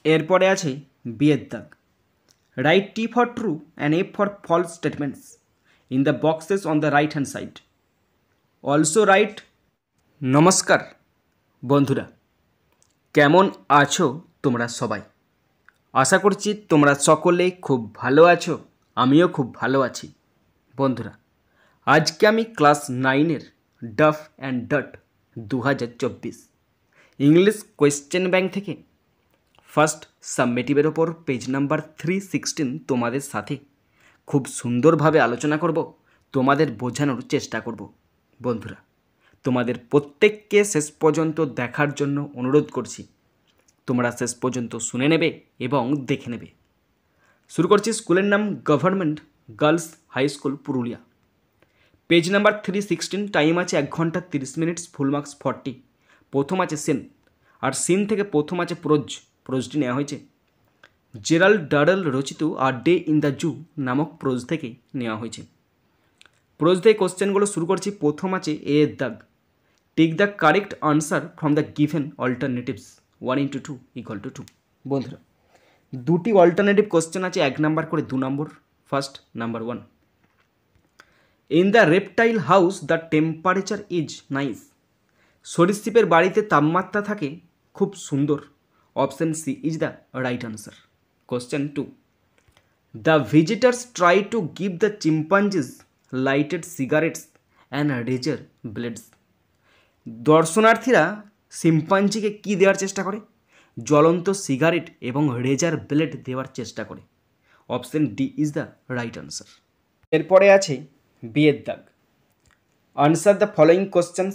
এরপরে আছে বিয়ের দাগ। Write T for true and F for false statements in the boxes on the right hand side. Also write. নমস্কার বন্ধুরা, কেমন আছো তোমরা সবাই? আশা করছি তোমরা সকলে খুব ভালো আছো, আমিও খুব ভালো আছি। বন্ধুরা, আজকে আমি ক্লাস 9-এর Duff and Dutt 2024 English question bank থেকে ফার্স্ট সাবমেটিভের ওপর পেজ নাম্বার 316 তোমাদের সাথে খুব সুন্দরভাবে আলোচনা করব, তোমাদের বোঝানোর চেষ্টা করব। বন্ধুরা, তোমাদের প্রত্যেককে শেষ পর্যন্ত দেখার জন্য অনুরোধ করছি। তোমরা শেষ পর্যন্ত শুনে নেবে এবং দেখে নেবে। শুরু করছি। স্কুলের নাম government girls high school, Purulia. Page number 316, time আছে 1 ঘন্টা 30 মিনিট, ফুল মার্কস 40। প্রথম আছে সিন, আর সিন থেকে প্রথম আছে প্রোজটি নেওয়া হয়েছে জেরাল্ড ডারেল রচিত a day in the zoo নামক প্রোজ থেকে নেওয়া হয়েছে। প্রোজ থেকে কোশ্চেনগুলো শুরু করছি। প্রথম আছে এ এর দাগ। Take the correct answer from the given alternatives 1 into 2 = 2। বন্ধুরা, দুটি অল্টারনেটিভ কোশ্চেন আছে, 1 নাম্বার করে 2 নম্বর। First, number 1, in the reptile house the temperature is nice. সরীসৃপের বাড়িতে তাপমাত্রা থাকে খুব সুন্দর। Option C is the right answer. Question 2, the visitors try to give the chimpanzees lighted cigarettes and razor blades. দর্শনার্থীরা শিম্পাঞ্জিকে কী দেওয়ার চেষ্টা করে? জ্বলন্ত সিগারেট এবং রেজার ব্লেড দেওয়ার চেষ্টা করে। Option D is the right answer. এরপরে আছে বিয়ের দাগ। Answer the following questions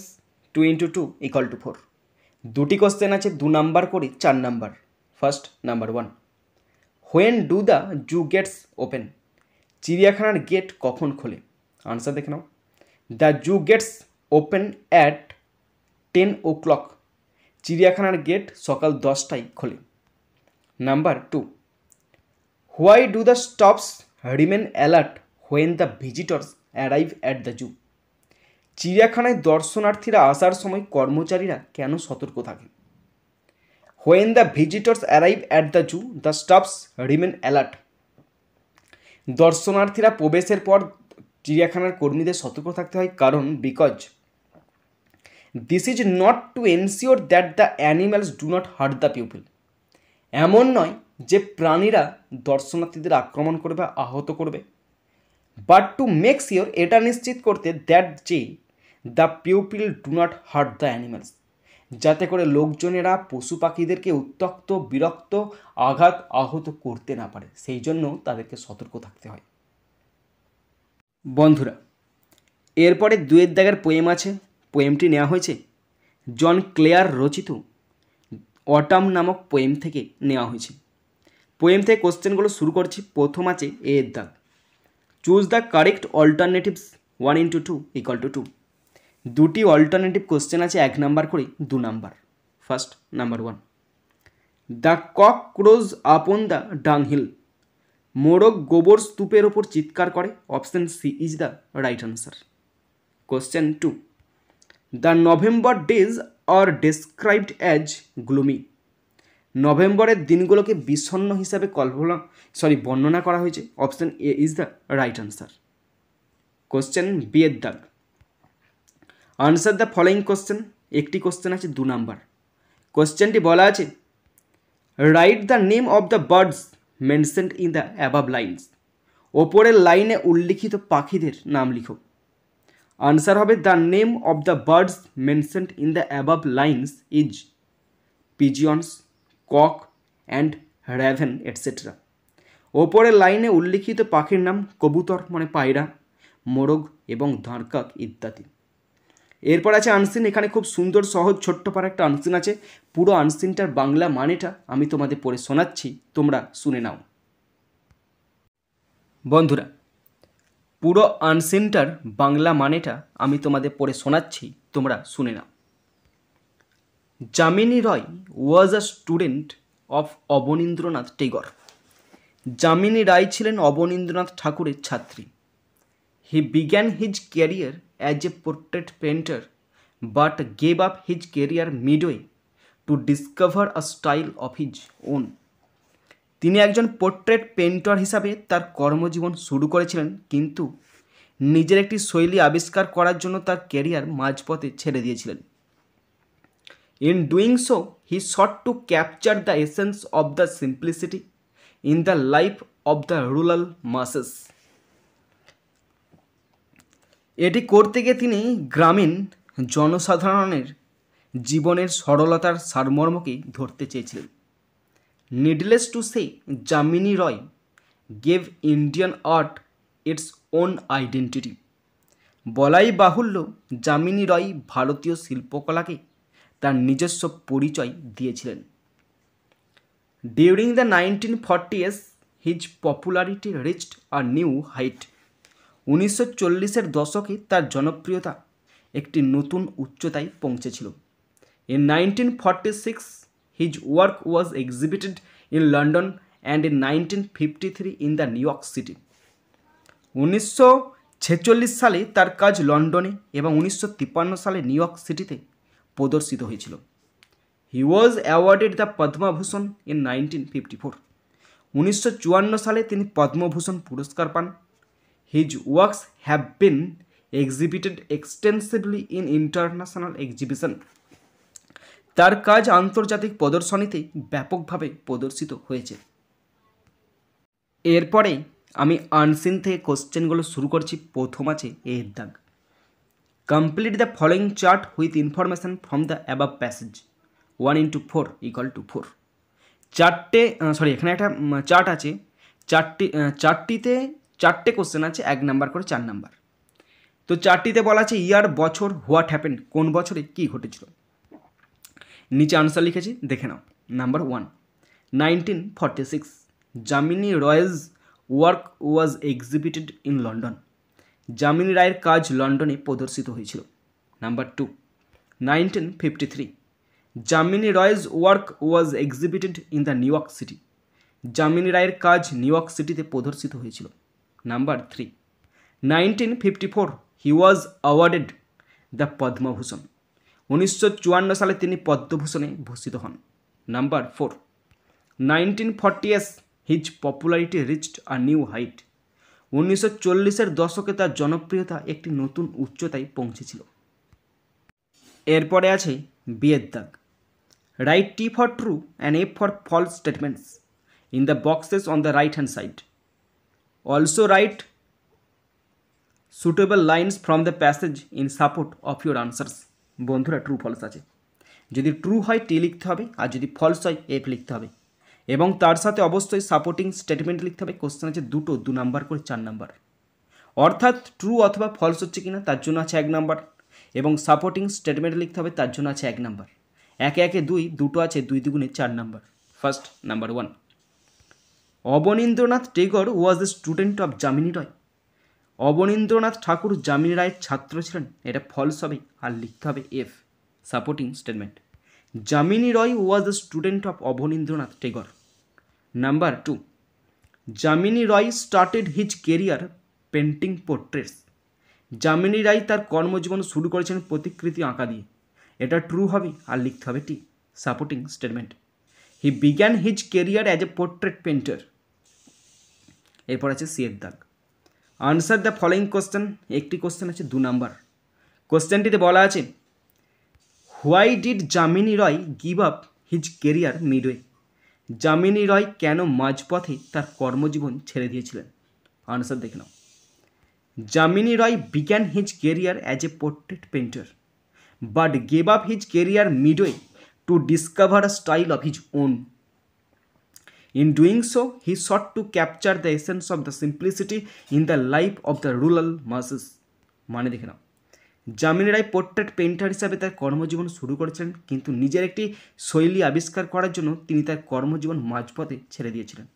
2 into 2 = 4। দুটি কোশ্চেন আছে, 2 নাম্বার করে 4 number. First, number 1, when do the zoo gates open. চিড়িয়াখানার গেট কখন খোলে? আনসার দেখে নাও। The zoo gates open at 10 o'clock। চিড়িয়াখানার গেট সকাল 10টায় খোলে। Number 2, why do the staffs remain alert when the visitors arrive at the zoo. চিড়িয়াখানায় দর্শনার্থীরা আসার সময় কর্মচারীরা কেন সতর্ক থাকে? When the visitors arrive at the zoo the staffs remain alert. দর্শনার্থীরা প্রবেশের পর চিড়িয়াখানার কর্মীদের সতর্ক থাকতে হয়, কারণ because this is not to ensure that the animals do not heart the people. এমন নয় যে প্রাণীরা দর্শনার্থীদের আক্রমণ করবে বা আহত করবে, বাট টু মেক শিওর, এটা নিশ্চিত করতে, দ্যাট যে the people do not heart the animals, যাতে করে লোকজনেরা পশু পাখিদেরকে উত্ত্যক্ত, বিরক্ত, আঘাত, আহত করতে না পারে, সেই জন্য তাদেরকে সতর্ক থাকতে হয়। বন্ধুরা, এরপরে 2 দাগের পোয়েম আছে। পোয়েমটি নেওয়া হয়েছে জন ক্লেয়ার রচিত অটাম নামক পোয়েম থেকে নেওয়া হয়েছে। পোয়েম থেকে কোশ্চেনগুলো শুরু করছি। প্রথম আছে এ এর দাগ। Choose the correct alternatives 1 into 2 = 2। দুটি অল্টারনেটিভ কোশ্চেন আছে, 1 নাম্বার করে 2 number. First, number 1, the cock crows upon the dunghill. মোরগ গোবর স্তূপের ওপর চিৎকার করে। Option C is the right answer. Question 2, the November days are described as gloomy. নভেম্বরের দিনগুলোকে বিষণ্ণ হিসাবে বর্ণনা করা হয়েছে। Option A is the right answer. Question B এর দাগ। Answer the following question. একটি কোশ্চেন আছে 2 নাম্বার। কোশ্চেনটি বলা আছে, write the name of the birds mentioned in the above lines. ওপরের লাইনে উল্লিখিত পাখিদের নাম লিখো। আনসার হবে, the name of the birds mentioned in the above lines is pigeons, cock and raven etcetera. ওপরের লাইনে উল্লিখিত পাখির নাম কবুতর মানে পায়রা, মোরগ এবং দাঁড়কাক ইত্যাদি। এরপর আছে আনসিন। এখানে খুব সুন্দর, সহজ, ছোট্ট পারা একটা আনসিন আছে। পুরো আনসিনটার বাংলা মানেটা আমি তোমাদের পড়ে শোনাচ্ছি, তোমরা শুনে নাও। বন্ধুরা, পুরো আনসিনটার বাংলা মানেটা আমি তোমাদের পড়ে শোনাচ্ছি, তোমরা শুনে নাও। Jamini Roy was a student of Abanindranath Tagore. Jamini Ray ছিলেন অবনীন্দ্রনাথ ঠাকুরের ছাত্রী। He began his career as a portrait painter but gave up his career midway to discover a style of his own. তিনি একজন পোর্ট্রেট পেন্টার হিসাবে তার কর্মজীবন শুরু করেছিলেন, কিন্তু নিজের একটি শৈলী আবিষ্কার করার জন্য তার ক্যারিয়ার মাঝপথে ছেড়ে দিয়েছিলেন। In doing so, he sought to capture the essence of the simplicity in the life of the rural masses. এটি করতে গিয়ে তিনি গ্রামীণ জনসাধারণের জীবনের সরলতার সারমর্মকে ধরতে চেয়েছিলেন। Needless to say, Jamini Roy gave Indian art its own identity. বলাই বাহুল্য, যামিনী রয় ভারতীয় শিল্পকলাকে তার নিজস্ব পরিচয় দিয়েছিলেন। During the 1940s, his popularity reached a new height. 1940-এর দশকে তার জনপ্রিয়তা একটি নতুন উচ্চতায় পৌঁছেছিল। In 1946, his work was exhibited in London and in 1953 in the New York City. 1946 সালে তার কাজ লন্ডনে এবং 1953 সালে নিউ ইয়র্ক সিটিতে প্রদর্শিত হয়েছিল। He was awarded the Padma Bhushan in 1954। 1954 সালে তিনি পদ্মভূষণ পুরস্কার পান। His works have been exhibited extensively in international exhibition. তার কাজ আন্তর্জাতিক প্রদর্শনীতে ব্যাপকভাবে প্রদর্শিত হয়েছে। এরপরে আমি আনসিন থেকে কোশ্চেনগুলো শুরু করছি। প্রথম আছে এর দাগ। Complete the following chart with information from the above passage. 1 × 4 = 4। এখানে একটা চার্ট আছে। চারটিতে 4টে কোশ্চেন আছে, 1 নাম্বার করে 4 নাম্বার। তো চারটিতে বলা আছে ইয়ার, বছর, হোয়াট হ্যাপেন, কোন বছরে কী ঘটেছিল। নিচে আনসার লিখেছি, দেখে নাও। Number 1, 1946, Jamini Roy's work was exhibited in London. Jamini রায়ের কাজ লন্ডনে প্রদর্শিত হয়েছিল। Number 2, 1953, Jamini Roy's work was exhibited in the New York City. Jamini রায়ের কাজ নিউ ইয়র্ক সিটিতে প্রদর্শিত হয়েছিল। Number 3, 1954, he was awarded the Padma Bhushan. 1954 সালে তিনি পদ্মভূষণে ভূষিত হন। Number 4, 1940s, his popularity reached a new height. 1940-এর দশকে তার জনপ্রিয়তা একটি নতুন উচ্চতায় পৌঁছেছিল। এরপরে আছে বিয়ের দাগ। Right T for true and F for false statements in the boxes on the right hand side. Also write suitable lines from the passage in support of your answers. বন্ধুরা, ট্রু ফলস আছে। যদি true হয় টি লিখতে হবে, আর যদি false হয় F লিখতে হবে, এবং তার সাথে অবশ্যই সাপোর্টিং স্টেটমেন্ট লিখতে হবে। কোশ্চেন আছে 2 নাম্বার করে 4 নাম্বার। অর্থাৎ ট্রু অথবা ফলস হচ্ছে কিনা তার জন্য আছে 1 নাম্বার, এবং সাপোর্টিং স্টেটমেন্ট লিখতে হবে তার জন্য আছে 1 নাম্বার। 1 1 2, দুটো আছে, 2 2 4 number. First, number 1, Abanindranath Tagore was a student of Jamini Roy. Abanindranath Thakur Jamini রায়ের ছাত্র ছিলেন, এটা ফলস হবে, আর লিখতে হবে F, supporting statement. Jamini Roy was a student of Abanindranath Tagore. Number 2, Jamini Roy started his career painting portraits. Jamini Roy তার কর্মজীবন শুরু করেছেন প্রতিকৃতি আঁকা দিয়ে, এটা ট্রু হবে, আর লিখতে হবে T, supporting statement. He began his career as a portrait painter. এরপর আছে সি এর দাগ। Answer the following question. একটি কোশ্চেন আছে 2 নাম্বার। কোশ্চেনটিতে বলা আছে why did Jamini Roy give up his career midway. Jamini Roy কেন মাঝপথে তার কর্মজীবন ছেড়ে দিয়েছিলেন। আনসার দেখে নাও। Jamini Roy began his career as a portrait painter but gave up his career midway to discover a style of his on. In doing so, he sought to capture the essence of the simplicity in the life of the rural masses. মানে দেখে নাও, Jamini Roy portrait painter হিসাবে তার কর্মজীবন শুরু করেছিলেন, কিন্তু নিজের একটি শৈলী আবিষ্কার করার জন্য তিনি তার কর্মজীবন মাঝপথে ছেড়ে দিয়েছিলেন।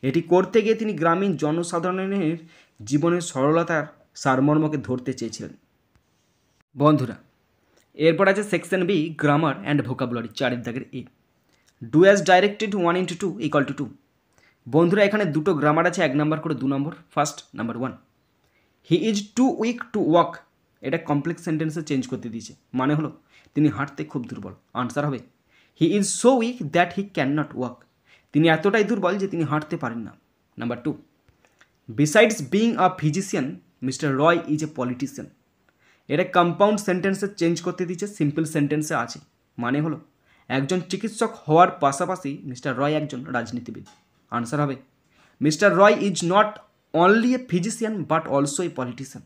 এটি করতে গিয়ে তিনি গ্রামীণ জনসাধারণের জীবনের সরলতার সারমর্মকে ধরতে চেয়েছিলেন। বন্ধুরা, এরপর আছে section B, grammar and vocabulary. 4 দাগের এ। Do as directed 1 × 2 = 2। বন্ধুরা, এখানে 2টো গ্রামার আছে, 1 নাম্বার করে 2 নম্বর। First, number 1, he is too weak to walk. এটা কমপ্লেক্স সেন্টেন্সে চেঞ্জ করতে দিয়েছে, মানে হলো তিনি হাঁটতে খুব দুর্বল। আনসার হবে he is so weak that he can not walk. তিনি এতটাই দুর্বল যে তিনি হাঁটতে পারেন না। Number 2, besides being a physician mister Roy is a politician. এটা কম্পাউন্ড সেন্টেন্সে চেঞ্জ করতে দিচ্ছে, সিম্পল সেন্টেন্সে আছে। মানে হলো একজন চিকিৎসক হওয়ার পাশাপাশি মিস্টার রয় একজন রাজনীতিবিদ। আনসার হবে mister Roy is not only a physician but also a politician.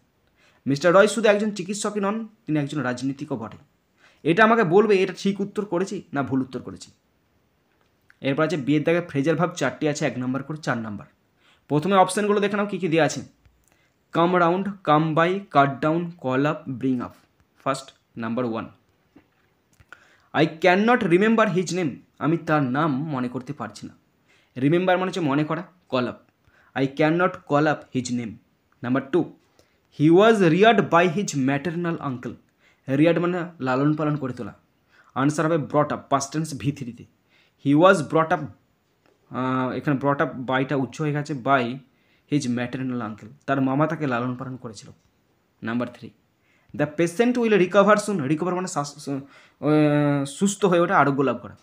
Mister Roy শুধু একজন চিকিৎসকই নন, তিনি একজন রাজনীতিকও বটে। এটা আমাকে বলবে এটা ঠিক উত্তর করেছি না ভুল উত্তর করেছি। এরপর আছে বিয়ের দাগে ফ্রেজার ভাব 4টি আছে, 1 নম্বর করে 4 নম্বর। প্রথমে অপশানগুলো দেখে নাও কী কী দেওয়া আছে। Come round, come by, cut down, call up, bring up. First number 1, I can not remember his name. আমি তার নাম মনে করতে পারছি না। রিমেম্বার মানে হচ্ছে মনে করা, call up. I can not call up his name. Number 2, he was reared by his maternal uncle. Reared মানে লালন পালন করে তোলা। আনসার হবে ব্রট আপ, পাস্ট টেন্স V3-তে। হি ওয়াজ ব্রট আপ, এখানে ব্রট আপ বাইটা উচ্চ হয়ে গেছে, বাই হিজ ম্যাটারনাল আঙ্কেল, তার মামা তাকে লালন পালন করেছিল। Number 3, the patient will recover soon. Recover মানে সুস্থ হয়ে ওঠা, আরোগ্য লাভ করা।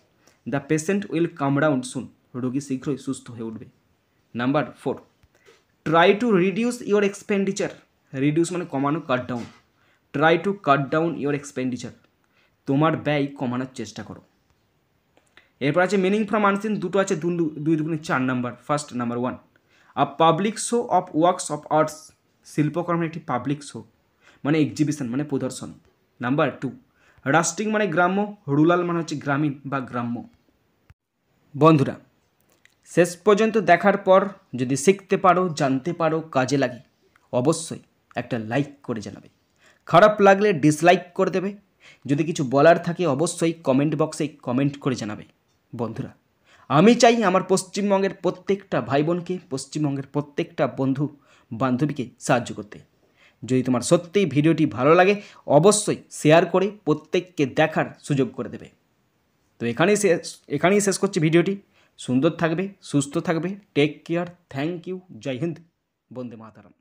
The patient will come round soon. রোগী শীঘ্রই সুস্থ হয়ে উঠবে। Number 4, try to reduce your expenditure. Reduce মানে কমানো, cut down. Try to cut down your expenditure. তোমার ব্যয় কমানোর চেষ্টা করো। এরপর আছে মিনিং ফ্রম আনসিন, দুটো আছে, 2 2 4 number. First number 1, a public show of works of arts. শিল্পকর্মের একটি পাবলিক শো মানে এক্সিবিশন মানে প্রদর্শন। নাম্বার 2, রাস্টিং মানে গ্রাম্য, রুরাল মানে হচ্ছে গ্রামীণ বা গ্রাম্য। বন্ধুরা, শেষ পর্যন্ত দেখার পর যদি শিখতে পারো, জানতে পারো, কাজে লাগে, অবশ্যই একটা লাইক করে জানাবে। খারাপ লাগলে ডিসলাইক করে দেবে। যদি কিছু বলার থাকে অবশ্যই কমেন্ট বক্সে কমেন্ট করে জানাবে। বন্ধুরা, আমি চাই আমার পশ্চিমবঙ্গের প্রত্যেকটা ভাই বোনকে, পশ্চিমবঙ্গের প্রত্যেকটা বন্ধু বান্ধবীকে সাহায্য করতে। যদি তোমার সত্যিই ভিডিওটি ভালো লাগে অবশ্যই শেয়ার করে প্রত্যেককে দেখার সুযোগ করে দেবে। তো এখানেই শেষ করছি ভিডিওটি। সুন্দর থাকবে, সুস্থ থাকবে, টেক কেয়ার, থ্যাংক ইউ, জয় হিন্দ, বন্দে মাতরম।